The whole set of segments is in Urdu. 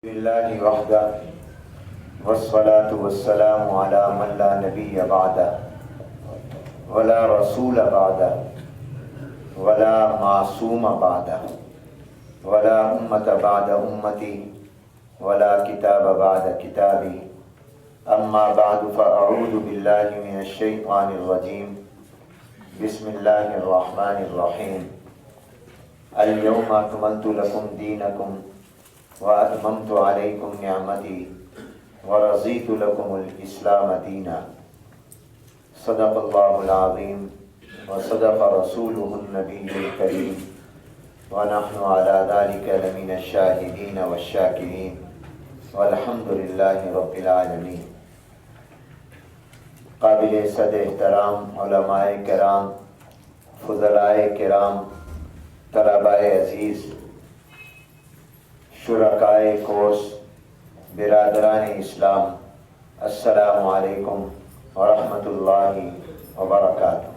لله وحده والصلاة والسلام على من لا نبي بعده ولا رسول بعده ولا معصوم بعده ولا أمة بعد أمتي ولا كتاب بعد كتابي أما بعد فأعوذ بالله من الشيطان الرجيم بسم الله الرحمن الرحيم اليوم أكملت لكم دينكم وأتممت عليكم نعمتي ورضيت لكم الإسلام دينا صدق الله العظيم وصدق رسوله النبي الكريم ونحن على ذلك لمن الشاهدين والشاكرين والحمد لله رب العالمين. قابل صد احترام علماء کرام، فضلائے کرام، طلباء عزیز، شرکائے کورس، برادران اسلام، السلام علیکم ورحمۃ اللہ وبرکاتہ.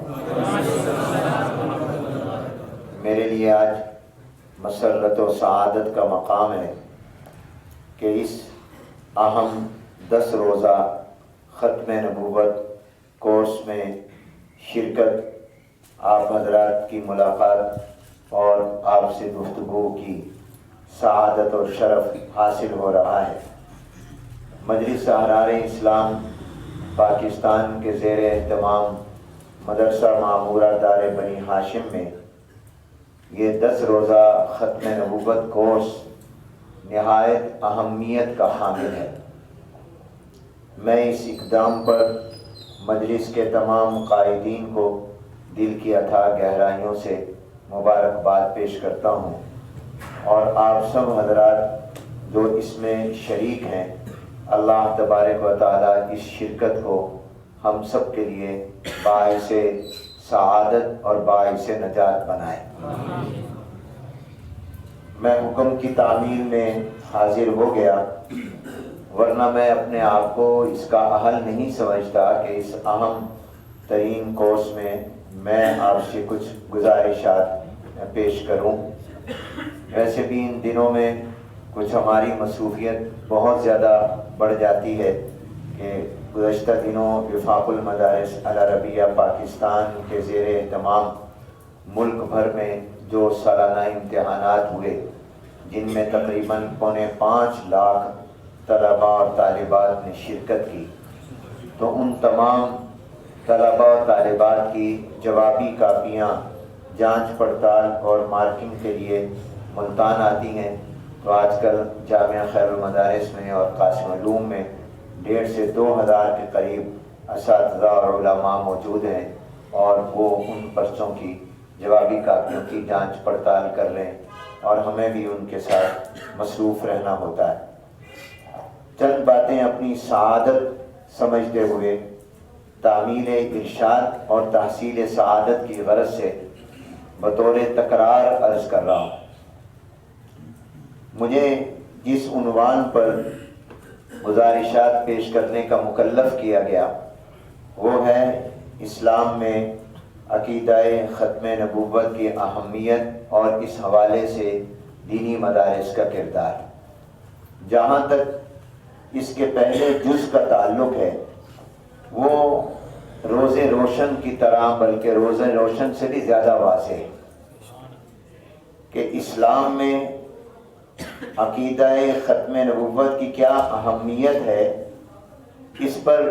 میرے لیے آج مسرت و سعادت کا مقام ہے کہ اس اہم 10 روزہ ختم نبوت کورس میں شرکت، آپ حضرات کی ملاقات اور آپ سے گفتگو کی سعادت اور شرف حاصل ہو رہا ہے. مجلس احرار اسلام پاکستان کے زیر اہتمام مدرسہ معمورہ دار بنی ہاشم میں یہ 10 روزہ ختم نبوت کورس نہایت اہمیت کا حامل ہے. میں اس اقدام پر مجلس کے تمام قائدین کو دل کی اتھاہ گہرائیوں سے مبارکباد پیش کرتا ہوں، اور آپ سب حضرات جو اس میں شریک ہیں، اللہ تبارک و تعالیٰ اس شرکت کو ہم سب کے لیے باعث سعادت اور باعث نجات بنائے. میں حکم کی تعمیل میں حاضر ہو گیا، ورنہ میں اپنے آپ کو اس کا اہل نہیں سمجھتا کہ اس اہم ترین کورس میں آپ سے کچھ گزارشات پیش کروں. ویسے بھی ان دنوں میں کچھ ہماری مصروفیت بہت زیادہ بڑھ جاتی ہے کہ گزشتہ دنوں وفاق المدارس العربیہ پاکستان کے زیر اہتمام ملک بھر میں جو سالانہ امتحانات ہوئے، جن میں تقریباً 5.25 لاکھ طلباء اور طالبات نے شرکت کی، تو ان تمام طلباء اور طالبات کی جوابی کاپیاں جانچ پڑتال اور مارکنگ کے لیے ملتان آتی ہیں. تو آج کل جامعہ خیر المدارس میں اور قاسم علوم میں 1,500 سے 2,000 کے قریب اساتذہ اور علماء موجود ہیں، اور وہ ان پرچوں کی جوابی کاپیوں کی جانچ پڑتال کر رہے ہیں، اور ہمیں بھی ان کے ساتھ مصروف رہنا ہوتا ہے. چند باتیں اپنی سعادت سمجھتے ہوئے تعمیل ارشاد اور تحصیل سعادت کی غرض سے بطور تکرار عرض کر رہا ہوں. مجھے جس عنوان پر گزارشات پیش کرنے کا مکلف کیا گیا وہ ہے اسلام میں عقیدہ ختم نبوت کی اہمیت اور اس حوالے سے دینی مدارس کا کردار. جہاں تک اس کے پہلے جز کا تعلق ہے، وہ روز روشن کی طرح بلکہ روز روشن سے بھی زیادہ واضح ہے کہ اسلام میں عقیدہ ختم نبوت کی کیا اہمیت ہے. اس پر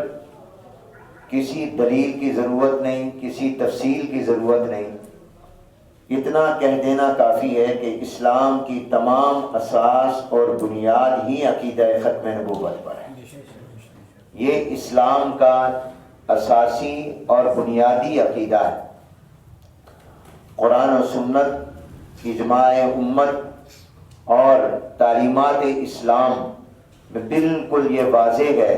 کسی دلیل کی ضرورت نہیں، کسی تفصیل کی ضرورت نہیں. اتنا کہہ دینا کافی ہے کہ اسلام کی تمام اساس اور بنیاد ہی عقیدہ ختم نبوت پر ہے. یہ اسلام کا اساسی اور بنیادی عقیدہ ہے. قرآن و سنت، اجماع امت اور تعلیمات اسلام میں بالکل یہ واضح ہے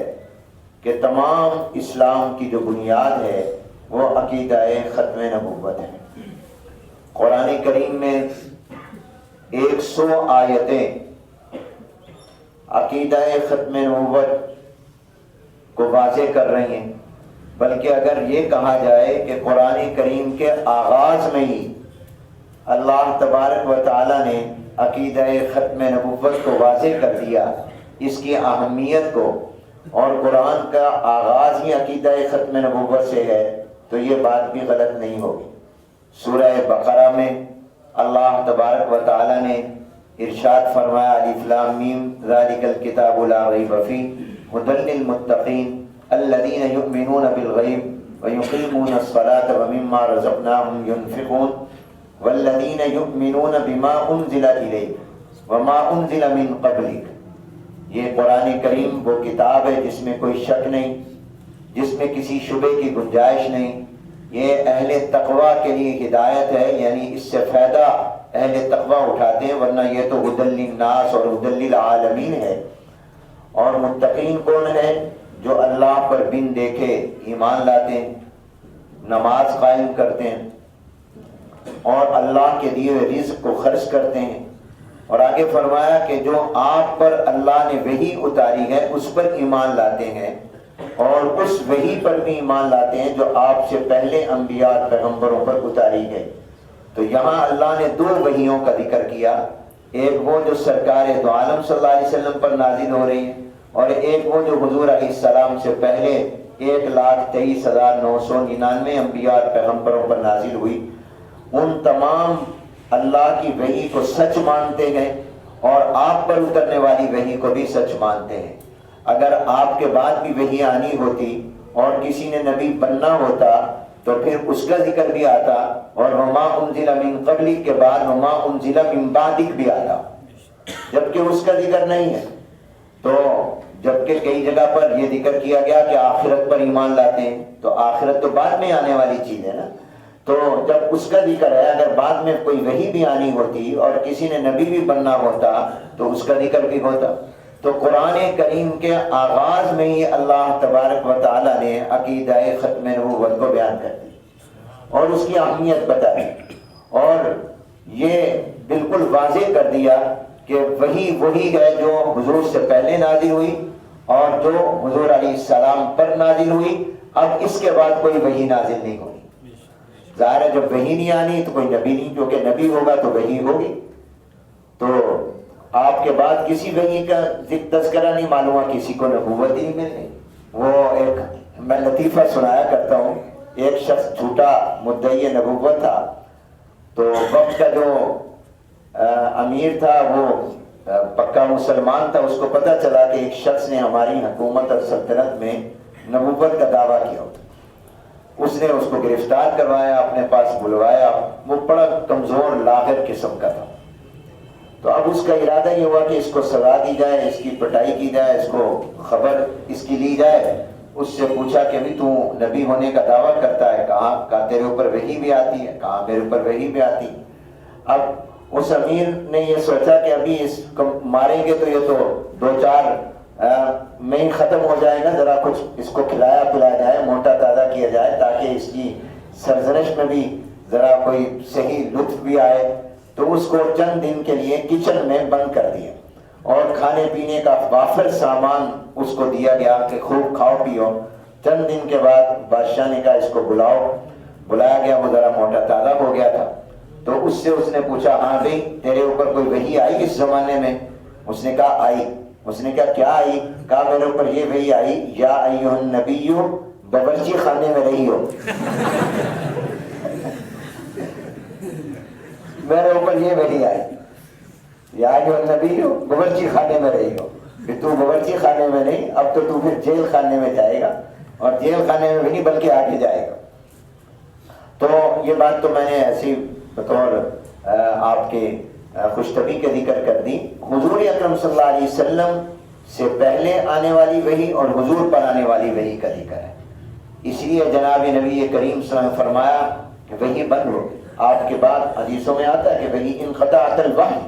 کہ تمام اسلام کی جو بنیاد ہے وہ عقیدہ ختم نبوت ہے. قرآن کریم میں 100 آیتیں عقیدہ ختم نبوت کو واضح کر رہی ہیں، بلکہ اگر یہ کہا جائے کہ قرآن کریم کے آغاز میں ہی اللہ تبارک و تعالی نے عقیدہ ختم نبوت کو واضح کر دیا، اس کی اہمیت کو، اور قرآن کا آغاز ہی عقیدہ ختم نبوت سے ہے، تو یہ بات بھی غلط نہیں ہوگی۔ سورہ بقرہ میں اللہ تبارک و تعالی نے ارشاد فرمایا الف لام میم ذالک الکتاب لا ریب فیہ ھدی للمتقین الذین یؤمنون بالغیب ویقیمون الصلاة ومما رزقناہم ینفقون والذین یؤمنون بما انزل الیک وما انزل من قبلک۔ یہ قرآن کریم وہ کتاب ہے جس میں کوئی شک نہیں، جس میں کسی شبے کی گنجائش نہیں، یہ اہل تقوی کے لیے ہدایت ہے، یعنی اس سے فائدہ اہل تقوی اٹھاتے ہیں، ورنہ یہ تو ھدی للناس اور ھدی للعالمین ہے۔ اور متقین کون ہیں؟ جو اللہ پر بن دیکھے ایمان لاتے ہیں، نماز قائم کرتے ہیں اور اللہ کے دیے ہوئے رزق کو خرچ کرتے ہیں۔ اور آگے فرمایا کہ جو آپ پر اللہ نے وحی اتاری ہے اس پر ایمان لاتے ہیں، اور اس وحی پر بھی ایمان لاتے ہیں جو آپ سے پہلے انبیاء اور پیغمبروں پر اتاری گئی۔ تو یہاں اللہ نے دو وحیوں کا ذکر کیا، ایک وہ جو سرکار دو عالم صلی اللہ علیہ وسلم پر نازل ہو رہی ہے، اور ایک وہ جو حضور علیہ السلام سے پہلے 1,23,999 انبیاء اور پیغمبروں پر نازل ہوئی۔ ان تمام اللہ کی وحی کو سچ مانتے ہیں اور آپ پر اترنے والی وحی کو بھی سچ مانتے ہیں۔ اگر آپ کے بعد بھی وحی آنی ہوتی اور کسی نے نبی بننا ہوتا تو پھر اس کا ذکر بھی آتا، اور وما انزل من قبلک کے بعد وما انزل من بعدک بھی آتا، جبکہ اس کا ذکر نہیں ہے۔ تو جبکہ کئی جگہ پر یہ ذکر کیا گیا کہ آخرت پر ایمان لاتے ہیں، تو آخرت تو بعد میں آنے والی چیز ہے نا، تو جب اس کا ذکر ہے، اگر بعد میں کوئی وحی بھی آنی ہوتی اور کسی نے نبی بھی بننا ہوتا تو اس کا ذکر بھی ہوتا۔ تو قرآن کریم کے آغاز میں ہی اللہ تبارک و تعالی نے عقیدہ ختم نبوت کو بیان کر دی اور اس کی اہمیت بتا دی، اور یہ بالکل واضح کر دیا کہ وہی ہے جو حضور سے پہلے نازل ہوئی اور جو حضور علیہ السلام پر نازل ہوئی، اب اس کے بعد کوئی وحی نازل نہیں ہوئی۔ ظاہر ہے جب وحی نہیں آنی تو کوئی نبی نہیں، کیونکہ نبی ہوگا تو وحی ہوگی۔ تو آپ کے بعد کسی وحی کا تذکرہ نہیں معلوم ہوا، کسی کو نبوت ہی نہیں ملنی۔ وہ ایک میں لطیفہ سنایا کرتا ہوں، ایک شخص جھوٹا مدعی نبوت تھا، تو وقت کا جو امیر تھا وہ پکا مسلمان تھا، اس کو پتہ چلا کہ ایک شخص نے ہماری حکومت اور سلطنت میں نبوت کا دعویٰ کیا ہوتا۔ اس نے اس کو گرفتار کروایا، اپنے پاس بلوایا، وہ بڑا کمزور لاغر قسم کا تھا۔ تو اب اس کا ارادہ یہ ہوا کہ اس کو سزا دی جائے، اس کی پٹائی کی جائے، اس کو خبر اس کی لی جائے۔ اس سے پوچھا کہ ابھی تو نبی ہونے کا دعویٰ کرتا ہے، کہا تیرے اوپر وحی بھی آتی ہے، کہا میرے اوپر وحی بھی آتی ہے۔ اب اس امیر نے یہ سوچا کہ ابھی اس کو ماریں گے تو یہ تو 2-4 میں ہی ختم ہو جائے گا، ذرا کچھ اس کو کھلایا پلایا جائے، موٹا تازہ کیا جائے تاکہ اس کی سرزنش میں بھی ذرا کوئی صحیح لطف بھی آئے۔ تو اس کو چند دن کے لیے کچن میں بند کر دیا اور کھانے پینے کا وافر سامان اس کو دیا گیا کہ خوب کھاؤ پیو۔ چند دن کے بعد بادشاہ نے کہا اس کو بلایا گیا، وہ ذرا موٹا تازہ ہو گیا تھا۔ تو اس سے اس نے پوچھا ہاں بھائی تیرے اوپر کوئی وحی آئی اس زمانے میں؟ اس نے کہا آئی۔ اس نے کہا کیا آئی؟ کہا میرے اوپر یہ وحی آئی یا ایھا النبی باورچی خانے میں رہی ہو۔ میرے اوپر یہ وحی آئی یا ایھا النبی باورچی خانے میں رہی ہو، کہ تو باورچی خانے میں نہیں، اب تو پھر جیل خانے میں جائے گا، اور جیل خانے میں بھی نہیں بلکہ آگے جائے گا۔ تو یہ بات تو میں نے ایسی بطور آپ کے خوشطبی کا ذکر کر دی۔ حضور اکرم صلی اللہ علیہ وسلم سے پہلے آنے والی وحی اور حضور پر آنے والی وحی کا ذکر ہے، اس لیے جناب نبی کریم صلی اللہ علیہ وسلم نے فرمایا کہ وحی بند ہو۔ آپ کے بعد حدیثوں میں آتا ہے کہ وحی انقطعت الوحی،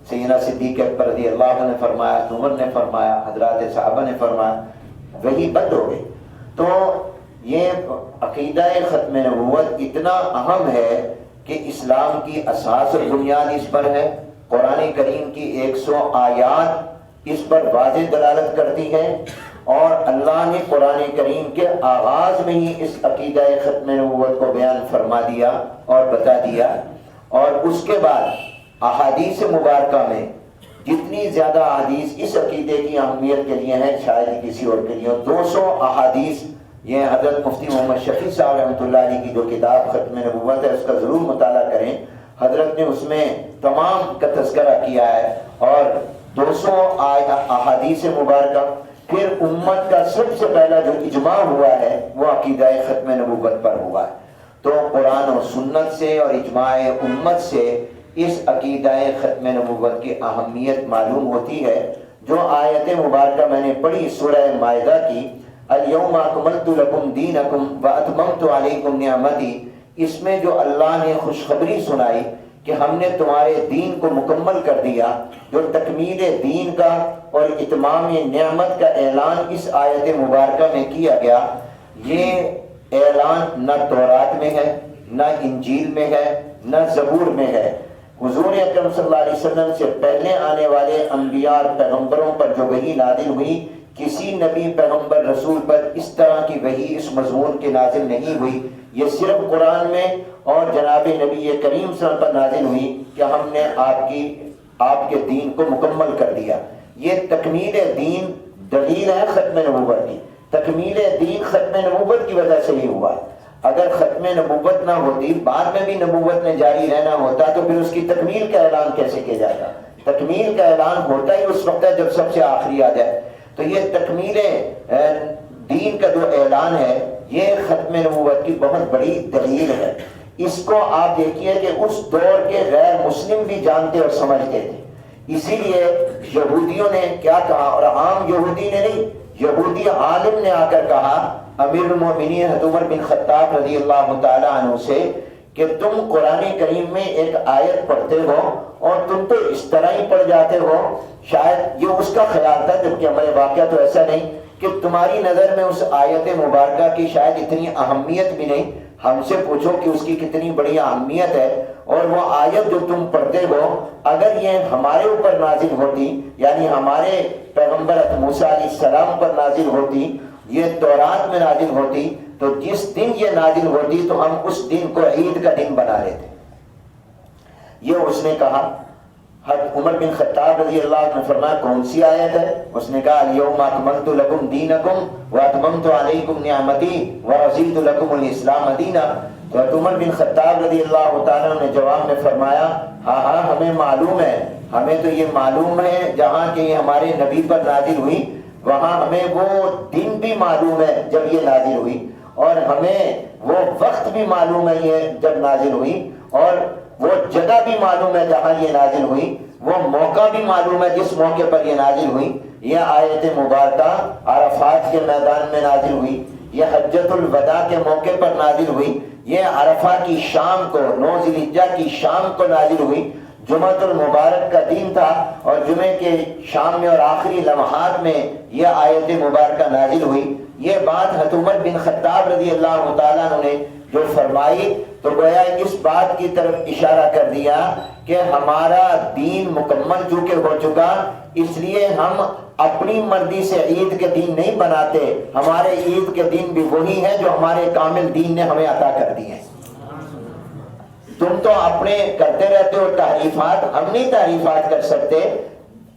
سیدنا صدیق اکبر رضی اللہ عنہ نے فرمایا، عمر نے فرمایا، حضرات صحابہ نے فرمایا، وحی بند ہو گئی۔ تو یہ عقیدہ ختم نبوت اتنا اہم ہے کہ اسلام کی اساس اور بنیاد اس پر ہے۔ قرآن کریم کی 100 آیات اس پر واضح دلالت کرتی ہیں، اور اللہ نے قرآن کریم کے آغاز میں ہی اس عقیدہ ختم نبوت کو بیان فرما دیا اور بتا دیا، اور اس کے بعد احادیث مبارکہ میں جتنی زیادہ احادیث اس عقیدے کی اہمیت کے لیے ہیں شاید ہی کسی اور کے لیے. 200 احادیث یہ حضرت مفتی محمد شفیع صاحب رحمۃ اللہ علیہ کی جو کتاب ختم نبوت ہے اس کا ضرور مطالعہ کریں. حضرت نے اس میں تمام کا تذکرہ کیا ہے اور 200 احادیث مبارکہ. پھر امت کا سب سے پہلا جو اجماع ہوا ہے وہ عقیدہ ختم نبوت پر ہوا ہے. تو قرآن و سنت سے اور اجماع امت سے اس عقیدہ ختم نبوت کی اہمیت معلوم ہوتی ہے. جو آیت مبارکہ میں نے پڑھی سورہ مائدہ کی الیوم اکملت لکم دینکم واتممت علیکم نعمتی، اس میں جو اللہ نے خوشخبری سنائی کہ ہم نے تمہارے دین کو مکمل کر دیا، جو تکمیل دین کا اور اتمام نعمت کا اعلان اس آیت مبارکہ میں کیا گیا، یہ اعلان نہ تورات میں ہے، نہ انجیل میں ہے، نہ زبور میں ہے. حضور اکرم صلی اللہ علیہ وسلم سے پہلے آنے والے انبیاء اور پیغمبروں پر جو وحی نازل ہوئی، کسی نبی پیغمبر رسول پر اس طرح کی وحی اس مضمون کے نازل نہیں ہوئی. یہ صرف قرآن میں اور جناب نبی کریم صلی اللہ علیہ وسلم پر نازل ہوئی کہ ہم نے آپ کے دین کو مکمل کر دیا. یہ تکمیل دین دلیل ہے ختم نبوت کی. تکمیل دین ختم نبوت کی وجہ سے ہی ہوا. اگر ختم نبوت نہ ہوتی، بعد میں بھی نبوت میں جاری رہنا ہوتا، تو پھر اس کی تکمیل کا اعلان کیسے کیا جاتا؟ تکمیل کا اعلان ہوتا ہی اس وقت ہے جب سب سے آخری آ جائے. تو یہ تکمیل دین کا جو اعلان ہے یہ ختم نبوت کی بہت بڑی دلیل ہے. اس کو آپ دیکھیے کہ اس دور کے غیر مسلم بھی جانتے اور سمجھتے تھے. اسی لیے یہودیوں نے کیا کہا، اور عام یہودی نے نہیں، یہودی عالم نے آ کر کہا امیر المومنین حضرت عمر بن خطاب رضی اللہ تعالی عنہ سے کہ تم قرآن کریم میں ایک آیت پڑھتے ہو اور تم تو اس طرح ہی پڑھ جاتے ہو. شاید یہ اس کا خیال تھا، جبکہ ہمارے واقعہ تو ایسا نہیں، کہ تمہاری نظر میں اس آیت مبارکہ کی شاید اتنی اہمیت بھی نہیں. ہم سے پوچھو کہ اس کی کتنی بڑی اہمیت ہے. اور وہ آیت جو تم پڑھتے ہو اگر یہ ہمارے اوپر نازل ہوتی، یعنی ہمارے پیغمبر موسیٰ علیہ السلام پر نازل ہوتی، یہ تورات میں نازل ہوتی، تو جس دن یہ نازل ہوتی تو ہم اس دن کو عید کا دن بنا لیتے. یہ اس نے کہا. حضرت عمر بن خطاب رضی اللہ عنہ نے فرمایا کون سی آیت ہے؟ اس نے کہا الیوم اکملت لکم دینکم واتممت علیکم نعمتی ورضیت لکم الاسلام دینا. تو حضرت عمر بن خطاب رضی اللہ تعالیٰ نے جواب میں فرمایا ہاں ہمیں معلوم ہے، ہمیں تو یہ معلوم ہے جہاں کہ یہ ہمارے نبی پر نازل ہوئی وہاں ہمیں وہ دن بھی معلوم ہے جب یہ نازل ہوئی، اور ہمیں وہ وقت بھی معلوم ہے یہ جب نازل ہوئی، اور وہ جگہ بھی معلوم ہے جہاں یہ نازل ہوئی، وہ موقع بھی معلوم ہے جس موقع پر یہ نازل ہوئی. یہ آیت مبارکہ عرفات کے میدان میں نازل ہوئی، یہ حجۃ الوداع کے موقع پر نازل ہوئی، یہ عرفہ کی شام کو 9 ذی الحجہ کی شام کو نازل ہوئی. جمعۃ المبارک کا دن تھا اور جمعے کے شام میں اور آخری لمحات میں یہ آیت مبارکہ نازل ہوئی. یہ بات حضرت عمر بن خطاب رضی اللہ تعالیٰ عنہ نے جو فرمائی تو گویا اس بات کی طرف اشارہ کر دیا کہ ہمارا دین مکمل چونکہ ہو چکا، اس لیے ہم اپنی مرضی سے عید کے دن نہیں بناتے. ہمارے عید کے دن بھی وہی ہیں جو ہمارے کامل دین نے ہمیں عطا کر دی ہیں. تم تو اپنے کرتے رہتے ہو تعریفات، ہم نہیں تعریفات کر سکتے.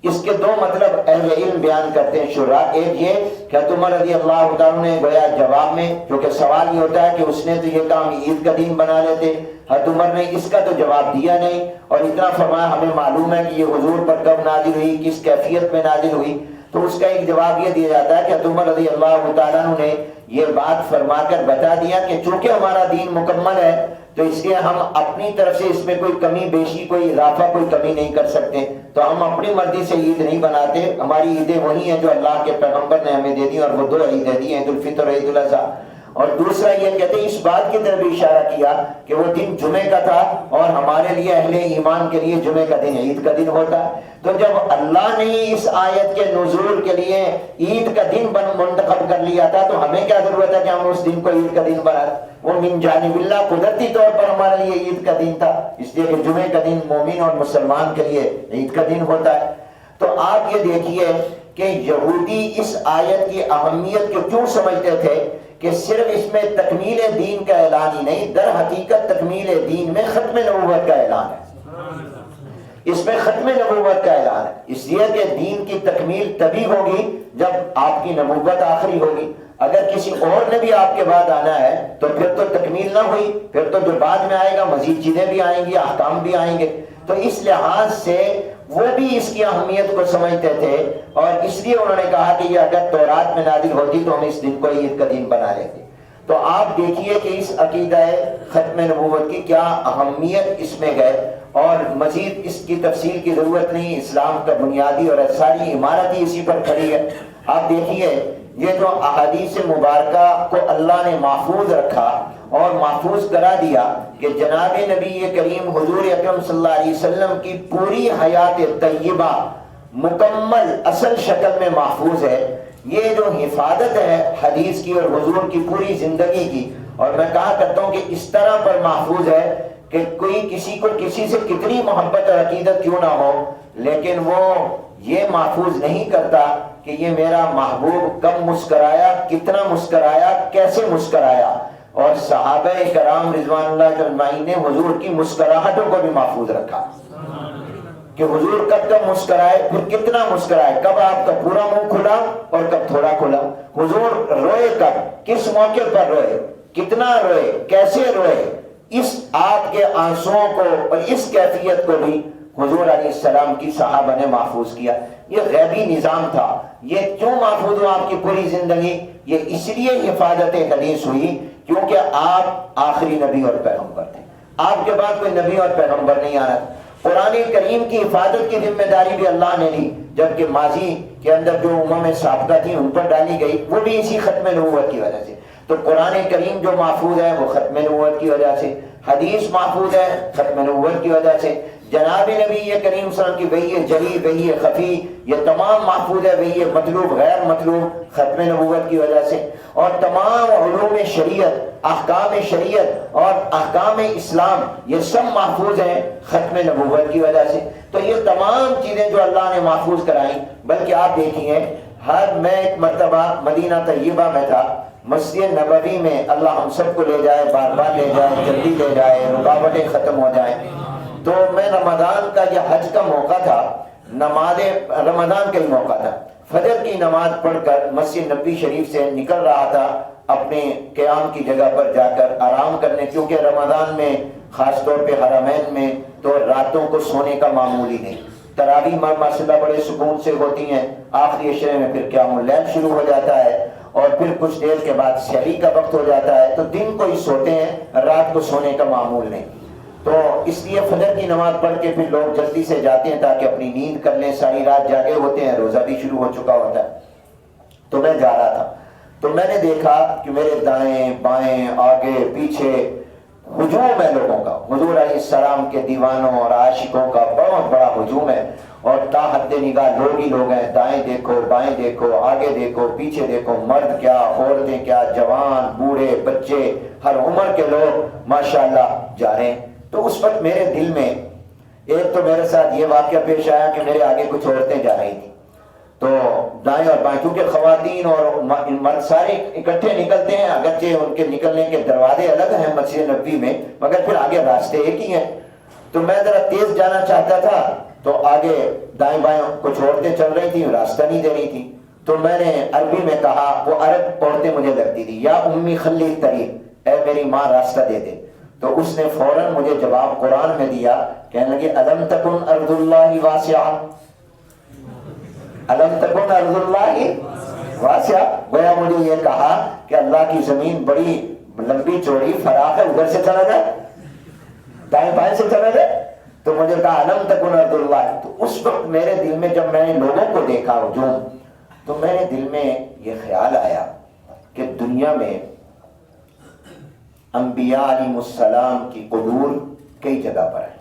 اس کے 2 مطلب اہل علم بیان کرتے ہیں شرح. ایک یہ کہ عمر رضی اللہ تعالیٰ نے گویا جواب میں، کیونکہ سوال یہ ہوتا ہے کہ اس نے تو یہ کام عید کا دن بنا لیتے، حضرت عمر نے اس کا تو جواب دیا نہیں اور اتنا فرمایا ہمیں معلوم ہے کہ یہ حضور پر کب نازل ہوئی، کس کیفیت میں نازل ہوئی. تو اس کا ایک جواب یہ دیا جاتا ہے کہ حضرت عمر رضی اللہ تعالیٰ نے یہ بات فرما کر بتا دیا کہ چونکہ ہمارا دین مکمل ہے تو اس لیے ہم اپنی طرف سے اس میں کوئی کمی بیشی، کوئی اضافہ، کوئی کمی نہیں کر سکتے. تو ہم اپنی مرضی سے عید نہیں بناتے. ہماری عیدیں وہی ہیں جو اللہ کے پیغمبر نے ہمیں دے دی، اور وہ 2 عیدیں دی ہیں، عید الفطر اور عید الاضحیٰ. اور دوسرا یہ کہتے ہیں اس بات کی طرف اشارہ کیا کہ وہ دن جمعے کا تھا اور ہمارے لیے اہل ایمان کے لیے جمعے کا دن عید کا دن ہوتا ہے. تو جب اللہ نے اس آیت کے نزول کے لیے عید کا دن منتخب کر لیا تھا تو ہمیں کیا ضرورت ہے کہ ہم اس دن کو عید کا دن بنائیں؟ وہ من جانب اللہ قدرتی طور پر ہمارے لیے عید کا دن تھا، اس لیے کہ جمعے کا دن مومن اور مسلمان کے لیے عید کا دن ہوتا ہے. تو آپ یہ دیکھیے کہ یہودی اس آیت کی اہمیت کو کیوں سمجھتے تھے کہ صرف اس میں تکمیل دین کا اعلان ہی نہیں، در حقیقت تکمیل دین میں ختم نبوت کا اعلان ہے. اس میں ختم نبوت کا اعلان ہے، اس لیے کہ دین کی تکمیل تبھی ہوگی جب آپ کی نبوت آخری ہوگی۔ اگر کسی اور نے بھی آپ کے بعد آنا ہے تو پھر تو تکمیل نہ ہوئی، پھر تو جو بعد میں آئے گا مزید چیزیں بھی آئیں گی، احکام بھی آئیں گے۔ تو اس لحاظ سے وہ بھی اس کی اہمیت کو سمجھتے تھے، اور اس لیے انہوں نے کہا کہ یہ اگر تورات میں نازل ہوتی تو ہم اس دن کو عید کا دن بنا لیتے۔ تو آپ دیکھیے کہ اس عقیدہ ختم نبوت کی کیا اہمیت اس میں گئے، اور مزید اس کی تفصیل کی ضرورت نہیں، اسلام کا بنیادی اور ساری عمارت ہی اسی پر کھڑی ہے۔ آپ دیکھیے یہ جو احادیث مبارکہ کو اللہ نے محفوظ رکھا اور محفوظ کرا دیا کہ جناب نبی کریم حضور اکرم صلی اللہ علیہ وسلم کی پوری حیات طیبہ مکمل اصل شکل میں محفوظ ہے۔ یہ جو حفاظت ہے حدیث کی اور حضور کی پوری زندگی کی، اور میں کہا کرتا ہوں کہ اس طرح پر محفوظ ہے کہ کوئی کسی کو کسی سے کتنی محبت اور عقیدت کیوں نہ ہو، لیکن وہ یہ محفوظ نہیں کرتا کہ یہ میرا محبوب کب مسکرایا، کتنا مسکرایا، کیسے مسکرایا۔ اور صحابہ کرام رضوان اللہ اجمعین نے حضور کی مسکراہٹوں کو بھی محفوظ رکھا کہ حضور کب کب مسکرائے، پھر کتنا مسکرائے، کب آپ کا پورا منہ کھلا اور کب تھوڑا کھلا، حضور روئے کب، کس موقع پر روئے، کتنا روئے، کیسے روئے۔ اس آپ کے آنسوؤں کو اور اس کیفیت کو بھی حضور علیہ السلام کی صحابہ نے محفوظ کیا۔ یہ غیبی نظام تھا۔ یہ کیوں محفوظ ہوا آپ کی پوری زندگی؟ یہ اس لیے حفاظت حدیث ہوئی کیونکہ آپ آخری نبی اور پیغمبر تھے، آپ کے بعد کوئی نبی اور پیغمبر نہیں آ رہا۔ قرآن کریم کی حفاظت کی ذمہ داری بھی اللہ نے لی، جبکہ ماضی کے اندر جو امم سابقہ تھیں ان پر ڈالی گئی، وہ بھی اسی ختم نبوت کی وجہ سے۔ تو قرآن کریم جو محفوظ ہے وہ ختم نبوت کی وجہ سے، حدیث محفوظ ہے ختم نبوت کی وجہ سے، جناب نبی کریم صلی اللہ علیہ وسلم کی وحی جلی، وحی خفی، یہ تمام محفوظ ہے، وحی مطلوب غیر مطلوب ختم نبوت کی وجہ سے، اور تمام علوم شریعت، احکام شریعت اور احکام اسلام یہ سب محفوظ ہیں ختم نبوت کی وجہ سے۔ تو یہ تمام چیزیں جو اللہ نے محفوظ کرائیں، بلکہ آپ دیکھیے میں ایک مرتبہ مدینہ طیبہ میں تھا، مسجد نبوی میں، اللہ ہم سب کو لے جائے، بار بار لے جائے، جلدی لے جائے، رکاوٹیں ختم ہو جائیں۔ تو میں رمضان کا یہ حج کا موقع تھا، نماز رمضان کا ہی موقع تھا، فجر کی نماز پڑھ کر مسجد نبوی شریف سے نکل رہا تھا اپنے قیام کی جگہ پر جا کر آرام کرنے، کیونکہ رمضان میں خاص طور پہ حرمین میں تو راتوں کو سونے کا معمول ہی نہیں، تراویح مسئلہ بڑے سکون سے ہوتی ہیں، آخری عشرے میں پھر قیام اللیل شروع ہو جاتا ہے، اور پھر کچھ دیر کے بعد سحری کا وقت ہو جاتا ہے، تو دن کو ہی سوتے ہیں، رات کو سونے کا معمول نہیں۔ تو اس لیے فجر کی نماز پڑھ کے پھر لوگ جلدی سے جاتے ہیں تاکہ اپنی نیند کر لیں، ساری رات جاگے ہوتے ہیں، روزہ بھی شروع ہو چکا ہوتا ہے۔ تو میں جا رہا تھا تو میں نے دیکھا کہ میرے دائیں بائیں آگے پیچھے ہجوم ہے لوگوں کا، حضور علیہ السلام کے دیوانوں اور عاشقوں کا بہت بڑا ہجوم ہے، اور تا حد نگاہ لوگ ہی لوگ ہیں، دائیں دیکھو بائیں دیکھو آگے دیکھو پیچھے دیکھو، مرد کیا عورتیں کیا، جوان بوڑھے بچے، ہر عمر کے لوگ ماشاءاللہ جا رہے ہیں۔ تو اس وقت میرے دل میں ایک تو میرے ساتھ یہ واقعہ پیش آیا کہ میرے آگے کچھ عورتیں جا رہی تھیں، تو دائیں اور بائیں، کیونکہ خواتین اور مرد سارے اکٹھے نکلتے ہیں، اگرچہ ان کے نکلنے کے دروازے الگ ہیں مسجد نبوی میں، مگر پھر آگے راستے ایک ہی ہیں۔ تو میں ذرا تیز جانا چاہتا تھا تو آگے دائیں بائیں کچھ عورتیں چل رہی تھیں، راستہ نہیں دے رہی تھیں، تو میں نے عربی میں کہا، وہ عرب عورتیں مجھے لگتی تھی، یا امی خلی طریق، اے میری ماں راستہ دے دے۔ تو اس نے فوراً مجھے جواب قرآن میں دیا، کہنے لگے الم تکن ارض اللہ واسعہ، الم تکن ارض اللہ واسعہ، گویا مجھے یہ کہا کہ اللہ کی زمین بڑی لمبی چوڑی فراخ ہے، ادھر سے چلا جائے، دائیں بائیں سے چلا جائے۔ تو مجھے کہا الم تکن ارض اللہ۔ تو اس وقت میرے دل میں جب میں نے لوگوں کو دیکھا ہجوم، تو میرے دل میں یہ خیال آیا کہ دنیا میں انبیاء علیہ السلام کی قبور کئی جگہ پر ہے،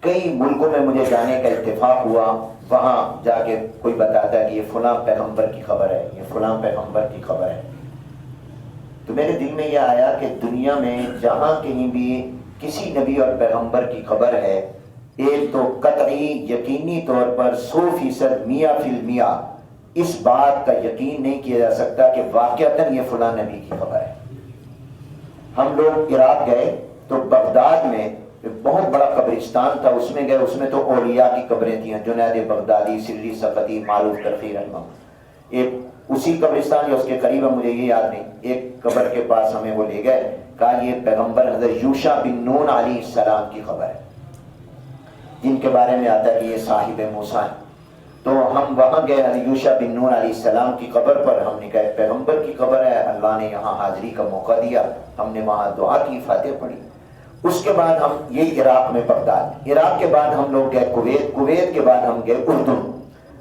کئی ملکوں میں مجھے جانے کا اتفاق ہوا، وہاں جا کے کوئی بتاتا ہے کہ یہ فلاں پیغمبر کی خبر ہے، یہ فلاں پیغمبر کی خبر ہے۔ تو میرے دل میں یہ آیا کہ دنیا میں جہاں کہیں بھی کسی نبی اور پیغمبر کی خبر ہے، ایک تو قطعی یقینی طور پر 100% 100% اس بات کا یقین نہیں کیا جا سکتا کہ واقعتاً یہ فلاں نبی کی خبر ہے۔ ہم لوگ عراق گئے تو بغداد میں بہت بڑا قبرستان تھا، اس میں گئے، اس میں تو اولیاء کی قبریں تھیں، جنید بغدادی، سری سقطی، معروف کرخی رحمہ، ایک اسی قبرستان یا اس کے قریب ہے مجھے یہ یاد نہیں، ایک قبر کے پاس ہمیں وہ لے گئے، کہا یہ پیغمبر حضرت یوشع بن نون علیہ السلام کی خبر ہے، جن کے بارے میں آتا ہے کہ یہ صاحب موسیٰ ہیں۔ تو ہم وہاں گئے، حضرت یوشع بن نون علیہ السلام کی قبر پر، ہم نے کہا پیغمبر کی قبر ہے، اللہ نے یہاں حاضری کا موقع دیا، ہم نے وہاں دعا کی، فاتح پڑھی۔ اس کے بعد ہم یہ عراق میں بغداد، عراق کے بعد ہم لوگ گئے کویت، کویت کے بعد ہم گئے اردن۔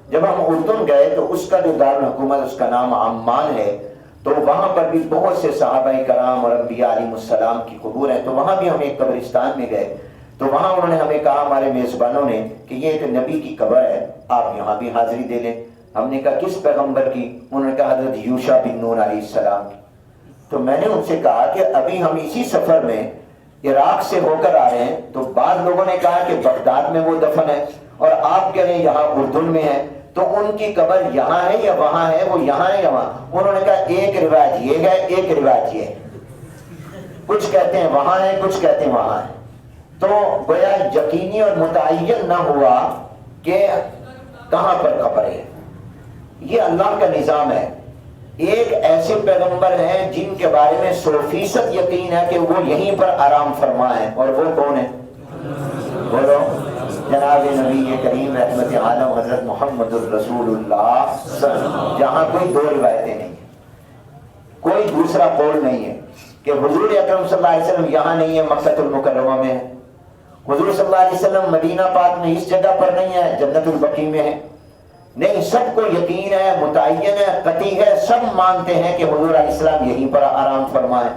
جب ہم اردن گئے تو اس کا جو دارالحکومت اس کا نام عمان ہے، تو وہاں پر بھی بہت سے صحابہ کرام اور انبیاء علیہ السلام کی قبور ہیں، تو وہاں بھی ہم ایک قبرستان میں گئے، تو وہاں انہوں نے ہمیں کہا، ہمارے میزبانوں نے، کہ یہ ایک نبی کی قبر ہے، آپ یہاں بھی حاضری دے لیں۔ ہم نے کہا کس پیغمبر کی؟ انہوں نے کہا حضرت یوشع بن نون علیہ السلام کی۔ تو میں نے ان سے کہا کہ ابھی ہم اسی سفر میں عراق سے ہو کر آ رہے ہیں، تو بعض لوگوں نے کہا کہ بغداد میں وہ دفن ہے، اور آپ کہہ رہے ہیں یہاں اردن میں ہے، تو ان کی قبر یہاں ہے یا وہاں ہے؟ وہ یہاں ہے یا وہاں؟ انہوں نے کہا ایک روایت یہ ہے، ایک روایت یہ ہے، کچھ کہتے ہیں وہاں ہے، کچھ کہتے ہیں وہاں ہے۔ تو گویا یقینی اور متعین نہ ہوا کہ کہاں پر قبر ہے۔ یہ اللہ کا نظام ہے۔ ایک ایسے پیغمبر ہیں جن کے بارے میں 100% یقین ہے کہ وہ یہیں پر آرام فرما ہے، اور وہ کون ہے؟ بولو، جناب نبی کریم رحمت عالم حضرت محمد الرسول اللہ صلی اللہ علیہ وسلم۔ جہاں کوئی دو روایتیں نہیں ہیں، کوئی دوسرا قول نہیں ہے کہ حضور اکرم صلی اللہ علیہ وسلم یہاں نہیں ہے، مکہ المکرمہ میں ہے، حضور صلی اللہ علیہ وسلم مدینہ پاک میں اس جگہ پر نہیں ہے، جنت البقیع میں ہے، نہیں، سب کو یقین ہے، متعین ہے، قطعی ہے، سب مانتے ہیں کہ حضور علیہ السلام یہیں پر آرام فرمائے۔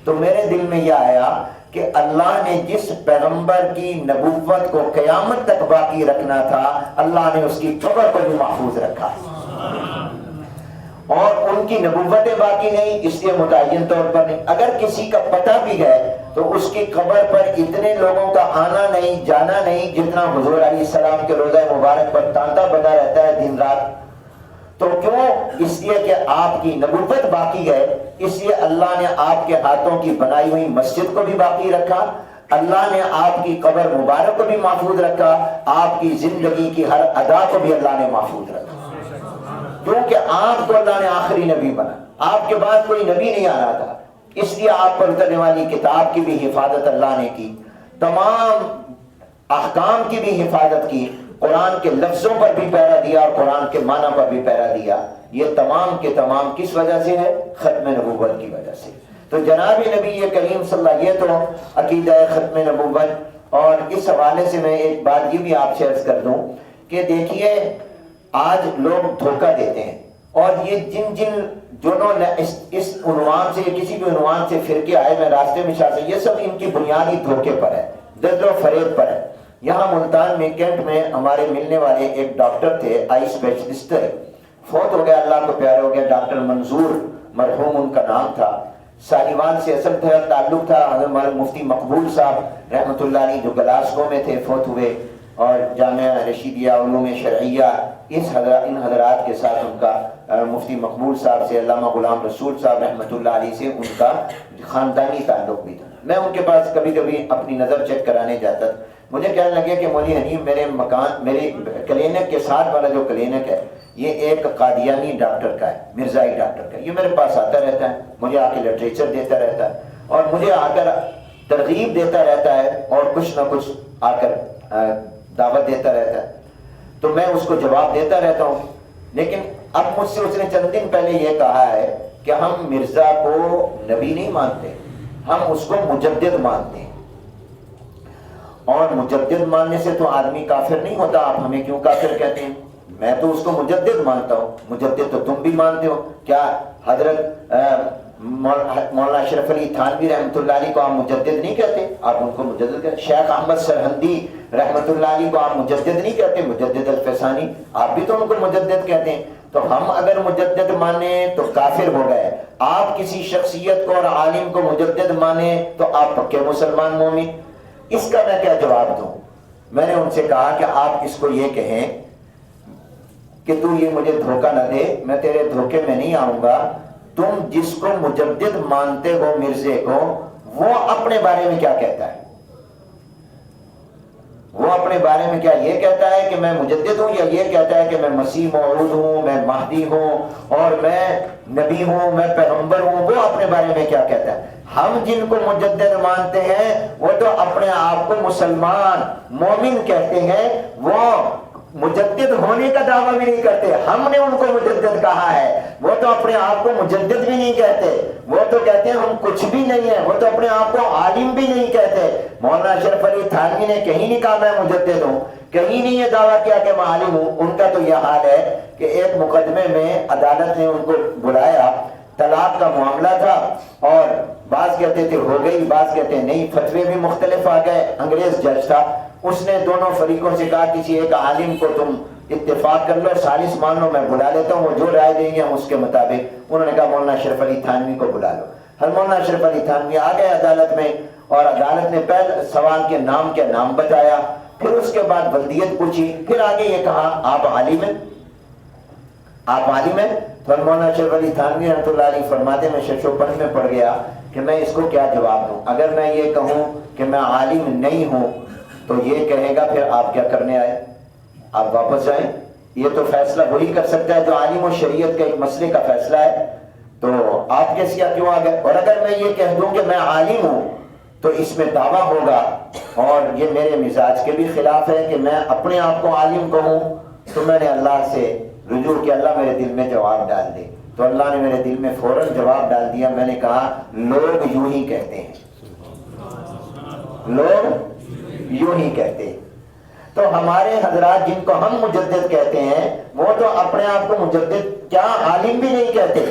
تو میرے دل میں یہ آیا کہ اللہ نے جس پیغمبر کی نبوت کو قیامت تک باقی رکھنا تھا، اللہ نے اس کی قبر کو بھی محفوظ رکھا، اور ان کی نبوتیں باقی نہیں، اس لیے متعین طور پر نہیں۔ اگر کسی کا پتہ بھی ہے تو اس کی قبر پر اتنے لوگوں کا آنا نہیں، جانا نہیں، جتنا حضور علیہ السلام کے روضہ مبارک پر تانتا بنا رہتا ہے دن رات۔ تو کیوں؟ اس لیے کہ آپ کی نبوت باقی ہے، اس لیے اللہ نے آپ کے ہاتھوں کی بنائی ہوئی مسجد کو بھی باقی رکھا، اللہ نے آپ کی قبر مبارک کو بھی محفوظ رکھا، آپ کی زندگی کی ہر ادا کو بھی اللہ نے محفوظ رکھا، کیونکہ آپ کو اللہ نے آخری نبی بنا، آپ کے بعد کوئی نبی نہیں آنا تھا، اس لیے آپ پر اترنے والی کتاب کی بھی حفاظت اللہ نے کی، تمام احکام کی بھی حفاظت کی، قرآن کے لفظوں پر بھی پہرا دیا اور قرآن کے معنی پر بھی پہرا دیا۔ یہ تمام کے تمام کس وجہ سے ہے؟ ختم نبوت کی وجہ سے۔ تو جناب نبی کریم صلی اللہ علیہ وسلم، یہ تو عقیدہ ختم نبوت۔ اور اس حوالے سے میں ایک بات یہ بھی آپ سے عرض کر دوں کہ دیکھیے، آج لوگ دھوکہ دیتے ہیں، اور یہ جنہوں نے اس عنوان سے، کسی بھی عنوان سے فرقے آئے، میں راستے میں شاہ سے، یہ سب ان کی بنیادی دھوکے پر ہے، دجل و فریب پر ہے۔ یہاں ملتان میں کینٹ میں ہمارے ملنے والے ایک ڈاکٹر تھے، آئی اسپیشلسٹ، فوت ہو گیا، اللہ کو پیارے ہو گیا، ڈاکٹر منظور مرحوم ان کا نام تھا، سالیوان سے اصل تعلق تھا۔ حضرت مفتی مقبول صاحب رحمۃ اللہ علیہ جو گلاسگو میں تھے، فوت ہوئے، اور جامعہ رشیدیہ علوم شرعیہ، ان حضرات کے ساتھ ان کا، مفتی مقبول صاحب سے، علامہ غلام رسول صاحب رحمۃ اللہ علیہ سے ان کا خاندانی تعلق بھی تھا۔ میں ان کے پاس کبھی کبھی اپنی نظر چیک کرانے جاتا تھا، مجھے کہنے لگے کہ مولوی حنیف، میرے مکان، میرے کلینک کے ساتھ والا جو کلینک ہے، یہ ایک قادیانی ڈاکٹر کا ہے، مرزائی ڈاکٹر کا، یہ میرے پاس آتا رہتا ہے، مجھے آ کے لٹریچر دیتا رہتا ہے، اور مجھے آ کر ترغیب دیتا رہتا ہے، اور کچھ نہ کچھ آ کر دعوت دیتا رہتا ہے، تو میں اس کو جواب دیتا رہتا ہوں۔ لیکن اب مجھ سے اس نے چند دن پہلے یہ کہا ہے کہ ہم مرزا کو نبی نہیں مانتے، ہم اس کو مجدد مانتے ہیں، اور مجدد ماننے سے تو آدمی کافر نہیں ہوتا، آپ ہمیں کیوں کافر کہتے ہیں؟ میں تو اس کو مجدد مانتا ہوں، مجدد تو تم بھی مانتے ہو، کیا حضرت مولانا اشرف علی تھانوی رحمۃ اللہ علیہ کو آپ مجدد نہیں کہتے؟ آپ ان کو مجدد کہتے۔ شیخ احمد سرہندی رحمۃ اللہ علیہ کو آپ مجدد نہیں کہتے؟ مجدد الفسانی، آپ بھی تو ان کو مجدد کہتے ہیں۔ تو ہم اگر مجدد مانیں تو کافر ہو گئے، آپ کسی شخصیت کو اور عالم کو مجدد مانیں تو آپ پکے مسلمان مومن۔ اس کا میں کیا جواب دوں؟ میں نے ان سے کہا کہ آپ اس کو یہ کہیں کہ تو یہ مجھے دھوکہ نہ دے، میں تیرے دھوکے میں نہیں آؤں گا، تم جس کو مجدد مانتے ہو مرزے کو، وہ اپنے بارے میں کیا کہتا ہے؟ اپنے بارے میں کیا یہ کہتا ہے کہ میں مجدد ہوں، یا یہ کہتا ہے کہ میں مسیح موعود ہوں، میں مہدی ہوں اور میں نبی ہوں، میں پیغمبر ہوں؟ وہ اپنے بارے میں کیا کہتا ہے؟ ہم جن کو مجدد مانتے ہیں وہ تو اپنے آپ کو مسلمان مومن کہتے ہیں، وہ مجدد ہونے کا دعویٰ بھی نہیں کرتے، ہم نے ان کو مجدد کہا ہے۔ وہ تو اپنے آپ کو مجدد بھی نہیں کہتے، وہ تو کہتے ہیں ہم کچھ بھی نہیں ہیں، وہ تو اپنے آپ کو عالم بھی نہیں کہتے۔ مولانا اشرف علی تھانوی نے کہیں نہیں کہا میں مجدد ہوں، کہیں نہیں یہ دعویٰ کیا کہ میں عالم ہوں۔ ان کا تو یہ حال ہے کہ ایک مقدمے میں عدالت نے ان کو بلایا، طلاق کا معاملہ تھا، اور بعض کہتے تھے ہو گئی، بعض کہتے ہیں نہیں، فتوے بھی مختلف آ گئے۔ انگریز جج تھا، اس نے دونوں فریقوں سے کہا کسی ایک عالم کو تم اتفاق کر لو، ثالث مان لو، میں بلا لیتا ہوں، وہ جو رائے دیں گے ہم اس کے مطابق۔ انہوں نے کہا مولانا اشرف علی تھانوی کو بلا لو۔ ہر مولانا اشرف علی تھانوی آ گئے عدالت میں، اور عدالت نے پہلے سوال کے نام کیا، نام بتایا، پھر اس کے بعد ولدیت پوچھی، پھر آگے یہ کہا آپ عالم ہیں، آپ عالم ہیں؟ تو مولانا اشرف علی تھانوی رحمۃ اللہ علیہ فرماتے میں ششوپن میں پڑ گیا کہ میں اس کو کیا جواب دوں؟ اگر میں یہ کہوں کہ میں عالم نہیں ہوں تو یہ کہے گا پھر آپ کیا کرنے آئے، آپ واپس جائیں۔ یہ تو فیصلہ وہی کر سکتا ہے جو عالم و شریعت کا ایک مسئلے کا فیصلہ ہے، تو آپ کیسے کیوں آ گئے؟ اور اگر میں یہ کہہ دوں کہ میں عالم ہوں تو اس میں دعویٰ ہوگا، اور یہ میرے مزاج کے بھی خلاف ہے کہ میں اپنے آپ کو عالم کہوں۔ تو میں نے اللہ سے رجوع کیا، اللہ میرے دل میں جواب ڈال دے، تو اللہ نے میرے دل میں فوراً جواب ڈال دیا۔ میں نے کہا لوگ یوں ہی کہتے ہیں، لوگ یوں ہی کہتے ہیں۔ تو ہمارے حضرات جن کو ہم مجدد کہتے ہیں وہ تو اپنے آپ کو مجدد کیا عالم بھی نہیں کہتے،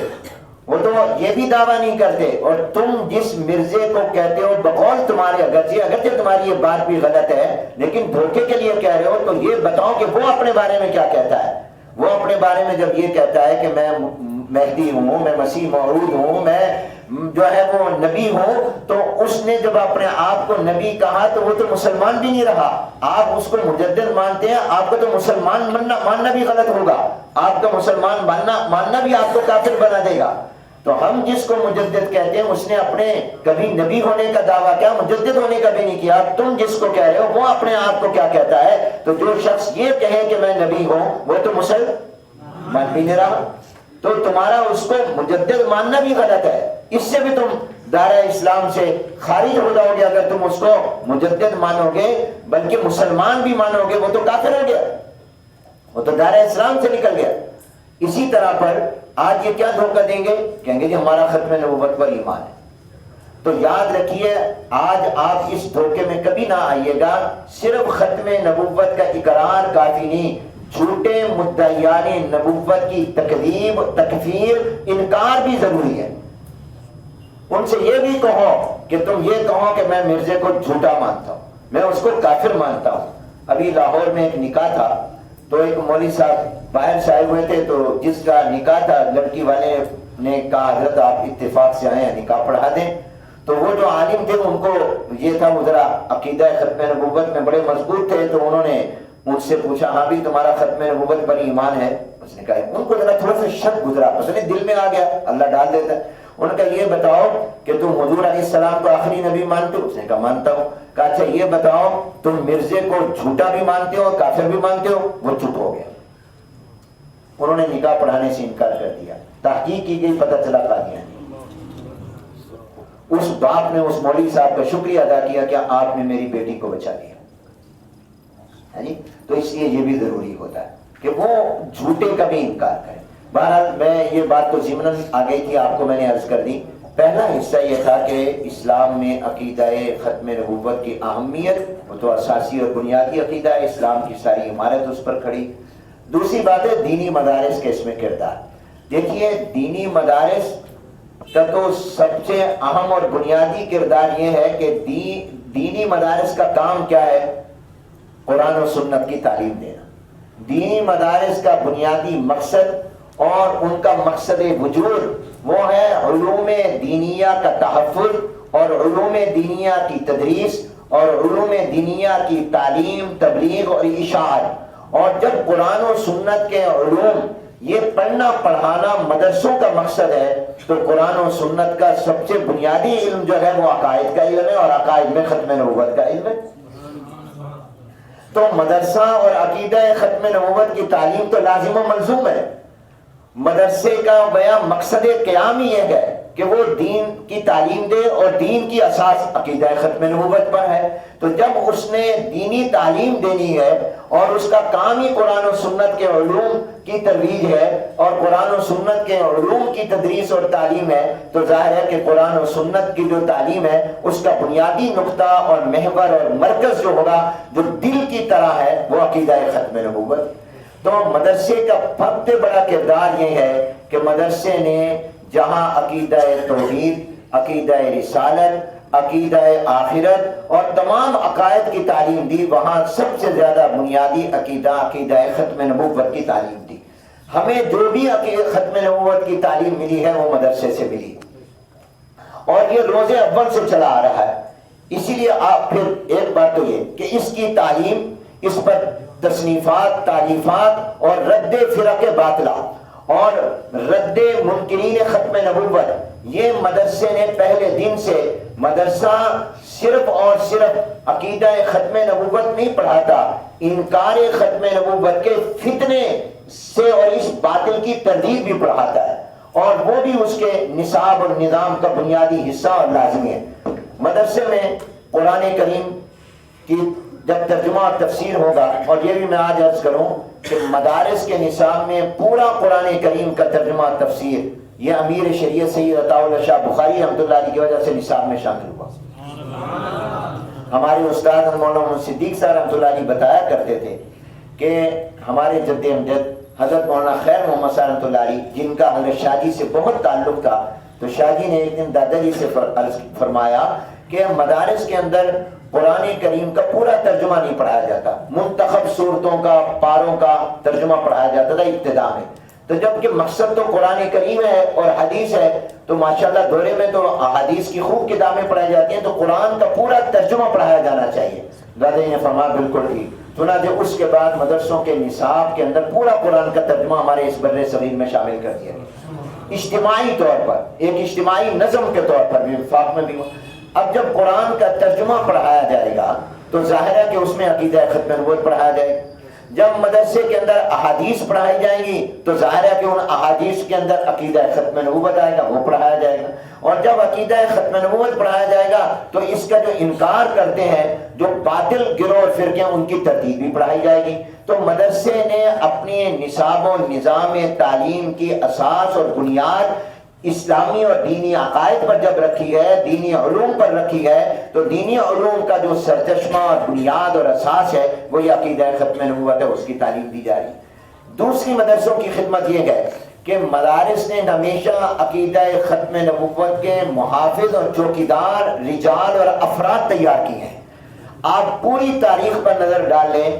وہ تو یہ بھی دعویٰ نہیں کرتے۔ اور تم جس مرزے کو کہتے ہو بقول تمہارے، اگرچہ تمہاری یہ بات بھی غلط ہے لیکن دھوکے کے لیے کہہ رہے ہو، تو یہ بتاؤ کہ وہ اپنے بارے میں کیا کہتا ہے۔ وہ اپنے بارے میں جب یہ کہتا ہے کہ میں مہدی ہوں، میں مسیح موعود ہوں، میں جو ہے وہ نبی ہوں، تو اس نے جب اپنے آپ کو نبی کہا تو وہ تو مسلمان بھی نہیں رہا۔ آپ اس کو مجدد مانتے ہیں، آپ کو تو مسلمان ماننا بھی غلط ہوگا، آپ کا مسلمان ماننا بھی آپ کو کافر بنا دے گا۔ تو ہم جس کو مجدد کہتے ہیں اس نے اپنے کبھی نبی ہونے کا دعویٰ کیا، مجدد ہونے کا بھی نہیں کیا۔ تم جس کو کہہ رہے ہو وہ اپنے آپ کو کیا کہتا ہے؟ تو جو شخص یہ کہے کہ میں نبی ہوں وہ تو مسلمان بھی نہیں رہا، تو تمہارا اس کو مجدد ماننا بھی غلط ہے، اس سے بھی تم دائرہ اسلام سے خارج ہو جاؤ گے اگر تم اس کو مجدد مانو گے، بلکہ مسلمان بھی مانو گے، وہ تو کافر ہو گیا، وہ تو دائرہ اسلام سے نکل گیا۔ اسی طرح پر آج یہ کیا دھوکہ دیں گے، کہیں گے جی ہمارا ختم نبوت پر ایمان ہے۔ تو یاد رکھیے آج آپ اس دھوکے میں کبھی نہ آئیے گا، صرف ختم نبوت کا اقرار کافی نہیں، جھوٹے مدعیان نبوت کی تکذیب، تکفیر، انکار بھی ضروری ہے۔ ان سے یہ بھی کہو کہ تم یہ کہو کہ میں مرزے کو جھوٹا مانتا ہوں، میں اس کو کافر مانتا ہوں۔ ابھی لاہور میں ایک نکاح تھا، تو ایک مولوی صاحب باہر سے آئے ہوئے تھے، تو جس کا نکاح تھا لڑکی والے نے کہا حضرت آپ اتفاق سے آئے ہیں نکاح پڑھا دیں۔ تو وہ جو عالم تھے ان کو یہ تھا، وہ ذرا عقیدہ ختم نبوت میں بڑے مضبوط تھے، تو انہوں نے مجھ سے پوچھا ہاں بھی تمہارا ختم نبوت پر ایمان ہے؟ اس نے کہا، ان کو ذرا تھوڑا سا شک گزرا، اس نے دل میں آ گیا، اللہ ڈال دیتا ہے۔ انہوں نے کہا یہ بتاؤ کہ تم حضور علیہ السلام کو آخری نبی مانتے ہو؟ اس نے کہا مانتا ہوں۔ کہا اچھا یہ بتاؤ تم مرزے کو جھوٹا بھی مانتے ہو، کافر بھی مانتے ہو؟ وہ چپ ہو گیا، انہوں نے نکاح پڑھانے سے انکار کر دیا۔ تحقیق کی گئی، پتہ چلا قادیانی۔ اس باپ نے اس مولوی صاحب کا شکریہ ادا کیا کہ آپ نے میری بیٹی کو بچا لیا۔ تو اس لیے یہ بھی ضروری ہوتا ہے کہ وہ جھوٹے کا بھی انکار کریں۔ بہرحال میں یہ بات تو ضمناً آ گئی تھی، آپ کو میں نے عرض کر دی۔ پہلا حصہ یہ تھا کہ اسلام میں عقیدہ ختم نبوت کی اہمیت، وہ تو اساسی اور بنیادی عقیدہ ہے، اسلام کی ساری عمارت اس پر کھڑی۔ دوسری بات ہے دینی مدارس کے اس میں کردار۔ دیکھیے دینی مدارس کا تو سب سے اہم اور بنیادی کردار یہ ہے کہ دینی مدارس کا کام کیا ہے؟ قرآن و سنت کی تعلیم دینا۔ دینی مدارس کا بنیادی مقصد اور ان کا مقصد وجود وہ ہے علوم دینیہ کا تحفظ اور علوم دینیہ کی تدریس اور علوم دینیہ کی تعلیم، تبلیغ اور اشاعت۔ اور جب قرآن و سنت کے علوم یہ پڑھنا پڑھانا مدرسوں کا مقصد ہے، تو قرآن و سنت کا سب سے بنیادی علم جو ہے وہ عقائد کا علم ہے، اور عقائد میں ختم نبوت کا علم ہے۔ تو مدرسہ اور عقیدہ ختم نبوت کی تعلیم تو لازم و ملزوم ہے. مدرسے کا بیان مقصد قیام ہی یہ ہے کہ وہ دین کی تعلیم دے، اور دین کی اساس عقیدہ ختم نبوت پر ہے. تو جب اس نے دینی تعلیم دینی ہے اور اس کا کام ہی قرآن و سنت کے علوم کی ترویج ہے اور قرآن و سنت کے علوم کی تدریس اور تعلیم ہے، تو ظاہر ہے کہ قرآن و سنت کی جو تعلیم ہے اس کا بنیادی نقطہ اور محور اور مرکز جو ہوگا، جو دل کی طرح ہے، وہ عقیدہ ختم نبوت. تو مدرسے کا سب سے بڑا کردار یہ ہے کہ مدرسے نے جہاں عقیدہ توحید، عقیدہ رسالت، عقیدہ آخرت اور تمام عقائد کی تعلیم دی، وہاں سب سے زیادہ بنیادی عقیدہ ختم نبوت کی تعلیم دی. ہمیں جو بھی ختم نبوت کی تعلیم ملی ہے وہ مدرسے سے ملی، اور یہ روز اول سے چلا آ رہا ہے. اسی لیے آپ پھر ایک بات تو یہ کہ اس کی تعلیم، اس پر تصنیفات، تعلیفات اور رد فرق باطلہ اور رد منکرین ختم نبوت، یہ مدرسے نے پہلے دن سے، مدرسہ صرف اور صرف عقیدہ ختم نبوت نہیں پڑھاتا، انکار ختم نبوت کے فتنے سے اور اس باطل کی تردید بھی پڑھاتا ہے، اور وہ بھی اس کے نصاب اور نظام کا بنیادی حصہ اور لازمی ہے. مدرسے میں قرآن کریم کی جب ترجمہ اور تفسیر ہوگا، اور یہ بھی میں آج عرض کروں کہ مدارس کے نصاب میں پورا قرآن کریم کا ترجمہ اور تفسیر یہ امیر شریعت سید عطا اللہ شاہ بخاری رحمۃ اللہ علیہ کی وجہ سے نصاب میں شامل ہوا. ہمارے استاد مولانا صدیق صاحب رحمۃ اللہ علیہ بتایا کرتے تھے کہ ہمارے جد امجد حضرت مولانا خیر محمد صاحب رحمۃ اللہ علیہ، جن کا حضرت شاہ جی سے بہت تعلق تھا، تو شاہ جی نے ایک دن دادا جی سے فرمایا کہ مدارس کے اندر قرآن کریم کا پورا ترجمہ نہیں پڑھایا جاتا، منتخب صورتوں کا، پاروں کا ترجمہ پڑھایا جاتا تھا ابتدا میں. تو جب کہ مقصد تو قرآن کریم ہے اور حدیث ہے، تو ماشاءاللہ دورے میں تو حدیث کی خوب کتابیں پڑھائی جاتی ہیں، تو قرآن کا پورا ترجمہ پڑھایا جانا چاہیے. دادا جی نے فرمایا بالکل ٹھیک. چنانچہ اس کے بعد مدرسوں کے نصاب کے اندر پورا قرآن کا ترجمہ ہمارے اس بر صغیر میں شامل کر دیا گیا، اجتماعی طور پر، ایک اجتماعی نظم کے طور پر بھی، وفاق میں بھی. اب جب قرآن کا ترجمہ پڑھایا جائے گا تو ظاہر ہے کہ اس میں عقیدہ ختم نبوت پڑھایا جائے گا. جب مدرسے کے اندر احادیث پڑھائی جائیں گی تو ظاہر ہے کہ ان احادیث کے اندر عقیدہ ختم نبوت آئے گا، وہ پڑھایا جائے گا. اور جب عقیدہ ختم نبوت پڑھایا جائے گا تو اس کا جو انکار کرتے ہیں جو باطل گروہ اور فرقے، ان کی ترتیب بھی پڑھائی جائے گی. تو مدرسے نے اپنے نصاب و نظام تعلیم کی اساس اور بنیاد اسلامی اور دینی عقائد پر جب رکھی ہے، دینی علوم پر رکھی ہے، تو دینی علوم کا جو سرچشمہ اور بنیاد اور اساس ہے وہ یہ عقیدہ ختم نبوت ہے، اس کی تعلیم دی جا رہی ہے. دوسری مدرسوں کی خدمت یہ ہے کہ مدارس نے ہمیشہ عقیدہ ختم نبوت کے محافظ اور چوکیدار رجال اور افراد تیار کیے ہیں. آپ پوری تاریخ پر نظر ڈال لیں،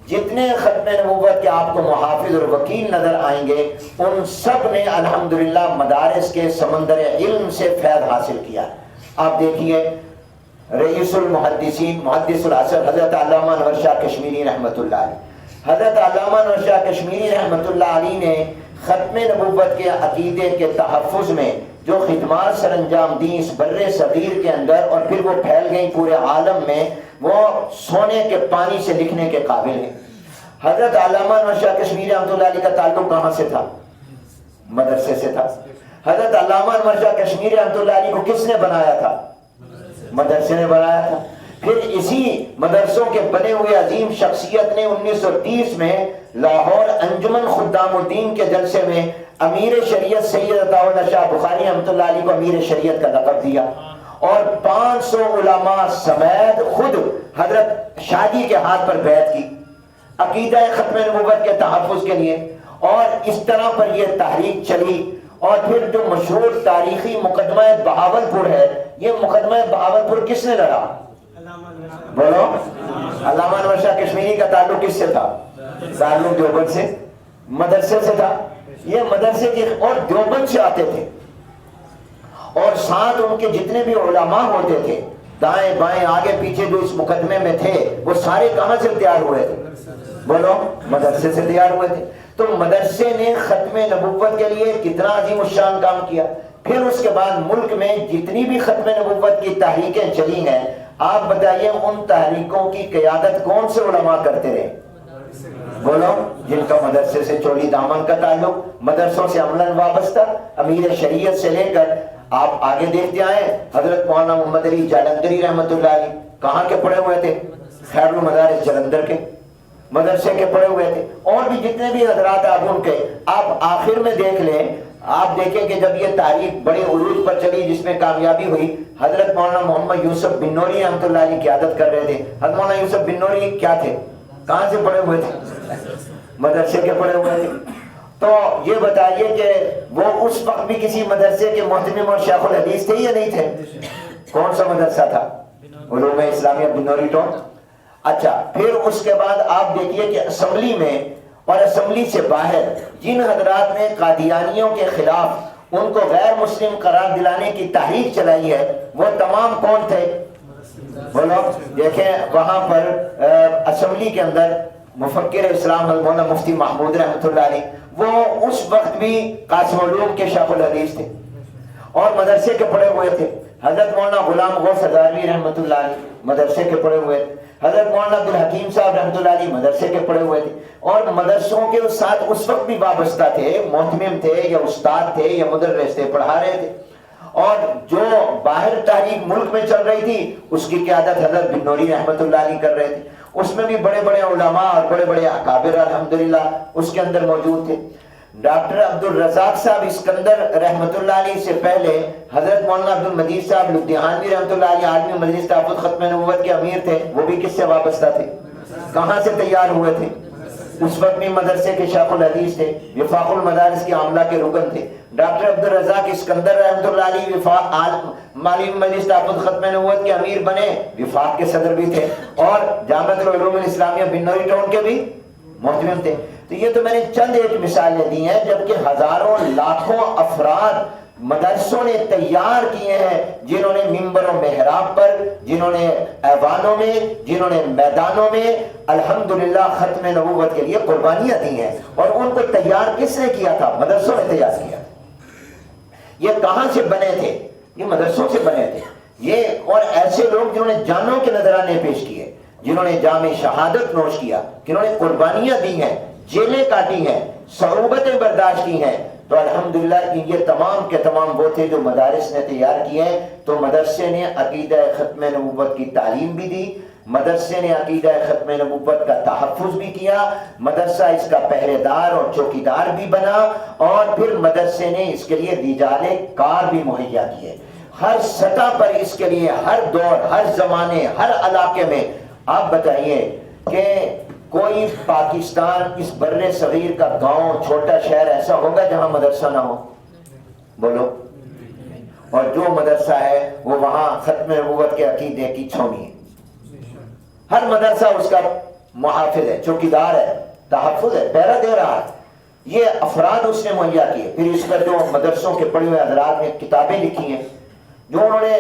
جتنے ختم نبوت کے آپ کو محافظ اور وکیل نظر آئیں گے، ان سب نے الحمدللہ مدارس کے سمندر علم سے فیض حاصل کیا. آپ دیکھیے رئیس المحدثین، محدث العصر حضرت علامہ انور شاہ کشمیری رحمۃ اللہ علیہ، حضرت علامہ انور شاہ کشمیری رحمۃ اللہ علیہ نے ختم نبوت کے عقیدے کے تحفظ میں جو خدمات سر انجام دی اس بر صغیر کے اندر، اور پھر وہ پھیل گئی پورے عالم میں، وہ سونے کے پانی سے لکھنے کے قابل ہیں. حضرت علامہ انور شاہ کشمیری رحمۃ اللہ علیہ کا تعلق کہاں سے تھا؟ مدرسے سے تھا. حضرت علامہ انور شاہ کشمیری رحمۃ اللہ علیہ کو کس نے بنایا تھا؟ مدرسے نے بنایا تھا. پھر اسی مدرسوں کے بنے ہوئے عظیم شخصیت نے 1930 میں لاہور انجمن خدام الدین کے جلسے میں امیر شریعت سید عطا اللہ شاہ بخاری رحمۃ اللہ علیہ کو امیر شریعت کا لقب دیا، اور 500 علماء سمیت خود حضرت شاہ جی کے ہاتھ پر بیعت کی عقیدہ ختم نبوت کے تحفظ کے لیے. اور اس طرح پر یہ تحریک چلی. اور پھر جو مشہور تاریخی مقدمہ بہاول پور ہے، یہ مقدمہ بہاول پور کس نے لڑا؟ بولو. علامہ انور شاہ کشمیری کا تعلق کس سے تھا؟ دارالعلوم دیوبند سے، مدرسے سے تھا. یہ مدرسے کے اور دیوبند سے آتے تھے، اور ساتھ ان کے جتنے بھی علماء ہوتے تھے دائیں بائیں آگے پیچھے جو اس مقدمے میں تھے، وہ سارے کہاں سے تیار ہوئے تھے؟ بولو. مدرسے سے تیار ہوئے تھے. تو مدرسے نے ختم نبوت کے لیے کتنا عظیم الشان کام کیا. پھر اس کے بعد ملک میں جتنی بھی ختم نبوت کی تحریکیں چلی ہیں، آپ بتائیے ان تحریکوں کی قیادت کون سے علماء کرتے رہے؟ بولو، جن کا مدرسے سے چولی دامن کا تعلق، مدرسوں سے عملاً وابستہ، امیر شریعت سے لے کر آپ آگے دیکھتے آئے حضرت مولانا محمد علی جالندھری رحمۃ اللہ علیہ کہاں کے پڑھے ہوئے تھے؟ خیر المدارس جلندھر کے مدرسے کے پڑھے ہوئے تھے، اور بھی جتنے بھی حضرات آپ ان کے، آپ آخر میں دیکھ لیں، آپ دیکھیں کہ جب یہ تاریخ بڑے عروج پر چلی جس میں کامیابی ہوئی، حضرت مولانا محمد یوسف بن نوری رحمۃ اللہ علیہ قیادت کر رہے تھے۔ حضرت مولانا یوسف بن نوری کیا تھے؟ کہاں سے پڑھے ہوئے تھے؟ مدرسے کے پڑھے ہوئے تھے۔ تو یہ بتائیے کہ وہ اس وقت بھی کسی مدرسے کے محتمم اور شیخ الحدیث تھے یا نہیں تھے؟ کون سا مدرسہ تھا؟ علوم اسلامیہ بن نوری ٹون۔ اچھا، پھر اس کے بعد آپ دیکھیے کہ اسمبلی میں اور اسمبلی سے باہر جن حضرات نے قادیانیوں کے خلاف ان کو غیر مسلم قرار دلانے کی تحریک چلائی ہے، وہ تمام کون تھے؟ بولو، دیکھیں وہاں پر اسمبلی کے اندر مفکر اسلام مولانا مفتی محمود رحمۃ اللہ علیہ، وہ اس وقت بھی قاسم علوم کے شیخ الحدیث تھے اور مدرسے کے پڑھے ہوئے تھے۔ حضرت مولانا غلام غوث ہزاروی رحمۃ اللہ علیہ مدرسے کے پڑھے ہوئے تھے۔ حضرت مولانا عبدالحکیم صاحب رحمۃ اللہ علیہ مدرسے کے پڑھے ہوئے تھے، اور مدرسوں کے ساتھ اس وقت بھی وابستہ تھے، محتمم تھے یا استاد تھے یا مدرس تھے، پڑھا رہے تھے۔ اور جو باہر تحریک ملک میں چل رہی تھی اس کی قیادت حضرت بن نوری رحمۃ اللہ علیہ کر رہے تھے۔ اس میں بھی بڑے بڑے علماء اور بڑے بڑے اکابر الحمدللہ اس کے اندر موجود تھے۔ ڈاکٹر عبد الرزاق صاحب اسکندر رحمۃ اللہ علیہ سے پہلے حضرت مولانا عبد المجید صاحب لدھیانوی رحمۃ اللہ علیہ عالمی مجلس تحفظ ختم نبوت کے امیر تھے، وہ بھی کس سے وابستہ تھے؟ کہاں سے تیار ہوئے تھے؟ اس وقت بھی مدرسے کے شیخ الحدیث تھے، وفاق المدارس کے عاملہ کے رکن تھے۔ ڈاکٹر عبد الرزاق اسکندر رحمۃ اللہ علیہ وفاق عالمی مجلس تحفظ ختم نبوت کے امیر بنے، وفاق کے صدر بھی تھے، اور جامعۃ العلوم الاسلامیہ بن نوری ٹاؤن کے بھی محتمم تھے۔ تو یہ تو میں نے چند ایک مثالیں دی ہیں، جبکہ ہزاروں لاکھوں افراد مدرسوں نے تیار کیے ہیں، جنہوں نے ممبر و محراب پر، جنہوں نے ایوانوں میں، جنہوں نے میدانوں میں الحمدللہ ختم نبوت کے لیے قربانیاں دی ہیں۔ اور ان کو تیار کس نے کیا تھا؟ مدرسوں نے تیار کیا تھا۔ یہ کہاں سے بنے تھے؟ یہ مدرسوں سے بنے تھے۔ یہ اور ایسے لوگ جنہوں نے جانوں کے نذرانے پیش کیے، جنہوں نے جام شہادت نوش کیا، جنہوں نے قربانیاں دی ہیں، جیلیں کاٹی ہیں، صعوبتیں برداشت کی ہیں، تو الحمدللہ یہ تمام کے تمام وہ تھے جو مدارس نے تیار کیے ہیں۔ تو مدرسے نے عقیدہ ختم نبوت کی تعلیم بھی دی، مدرسے نے عقیدہ ختم نبوت کا تحفظ بھی کیا، مدرسہ اس کا پہرے دار اور چوکیدار بھی بنا، اور پھر مدرسے نے اس کے لیے رجال کار بھی مہیا کیے۔ ہر سطح پر اس کے لیے، ہر دور، ہر زمانے، ہر علاقے میں۔ آپ بتائیے کہ کوئی پاکستان اس بر صغیر کا گاؤں، چھوٹا شہر ایسا ہوگا جہاں مدرسہ نہ ہو؟ بولو۔ اور جو مدرسہ ہے وہ وہاں ختم نبوت کے عقیدے کی چھاؤنی ہے۔ ہر مدرسہ اس کا محافظ ہے، چوکیدار ہے، تحفظ ہے، پہرا دے رہا ہے۔ یہ افراد اس نے مہیا کیے۔ پھر اس پر جو مدرسوں کے پڑھے ہوئے حضرات نے کتابیں لکھی ہیں، جو انہوں نے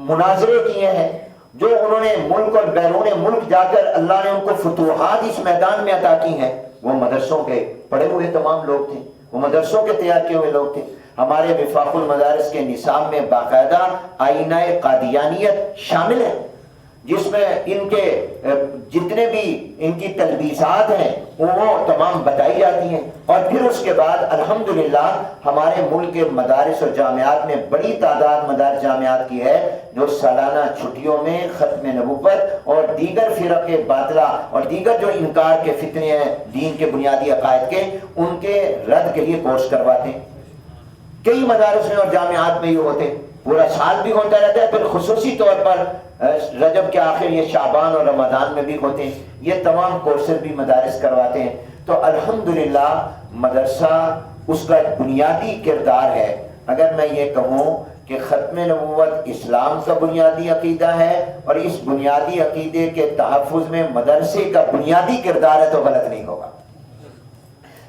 مناظرے کیے ہیں، جو انہوں نے ملک اور بیرون ملک جا کر اللہ نے ان کو فتوحات اس میدان میں عطا کی ہیں، وہ مدرسوں کے پڑھے ہوئے تمام لوگ تھے، وہ مدرسوں کے تیار کیے ہوئے لوگ تھے۔ ہمارے وفاق المدارس کے نصاب میں باقاعدہ آئینہ قادیانیت شامل ہے، جس میں ان کے جتنے بھی ان کی تلبیسات ہیں وہ تمام بتائی جاتی ہیں۔ اور پھر اس کے بعد الحمدللہ ہمارے ملک کے مدارس اور جامعات میں بڑی تعداد مدارس جامعات کی ہے جو سالانہ چھٹیوں میں ختم نبوت اور دیگر فرق باطلہ اور دیگر جو انکار کے فتنے ہیں دین کے بنیادی عقائد کے، ان کے رد کے لیے کورس کرواتے ہیں۔ کئی مدارس میں اور جامعات میں یہ ہوتے ہیں، پورا سال بھی ہوتا رہتا ہے، پھر خصوصی طور پر رجب کے آخر یہ شعبان اور رمضان میں بھی ہوتے ہیں۔ یہ تمام کورسز بھی مدارس کرواتے ہیں۔ تو الحمدللہ مدرسہ اس کا ایک بنیادی کردار ہے۔ اگر میں یہ کہوں کہ ختم نبوت اسلام کا بنیادی عقیدہ ہے اور اس بنیادی عقیدے کے تحفظ میں مدرسے کا بنیادی کردار ہے تو غلط نہیں ہوگا۔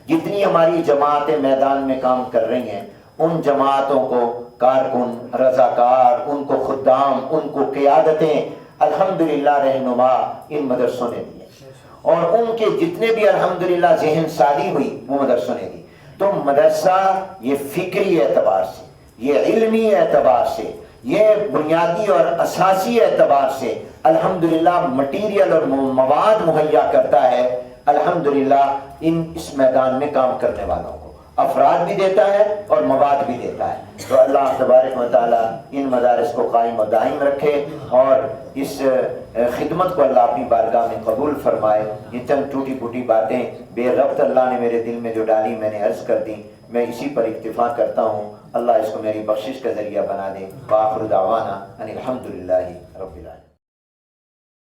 جتنی ہماری جماعتیں میدان میں کام کر رہی ہیں، ان جماعتوں کو کارکن، رضاکار، ان کو خدام، ان کو قیادتیں الحمدللہ رہنما ان مدرسوں نے دی، اور ان کے جتنے بھی الحمدللہ ذہن سازی ہوئی وہ مدرسوں نے دی۔ تو مدرسہ یہ فکری اعتبار سے، یہ علمی اعتبار سے، یہ بنیادی اور اساسی اعتبار سے الحمدللہ مٹیریل اور مواد مہیا کرتا ہے الحمدللہ اس میدان میں کام کرنے والوں کو، افراد بھی دیتا ہے اور مواد بھی دیتا ہے۔ تو اللہ تبارک و تعالیٰ ان مدارس کو قائم و دائم رکھے اور اس خدمت کو اللہ اپنی بارگاہ میں قبول فرمائے۔ یہ چند ٹوٹی پھوٹی باتیں بے ربط اللہ نے میرے دل میں جو ڈالی میں نے عرض کر دی، میں اسی پر اکتفا کرتا ہوں۔ اللہ اس کو میری بخشش کا ذریعہ بنا دے۔ وآخر دعوانا ان الحمدللہ رب العالمین۔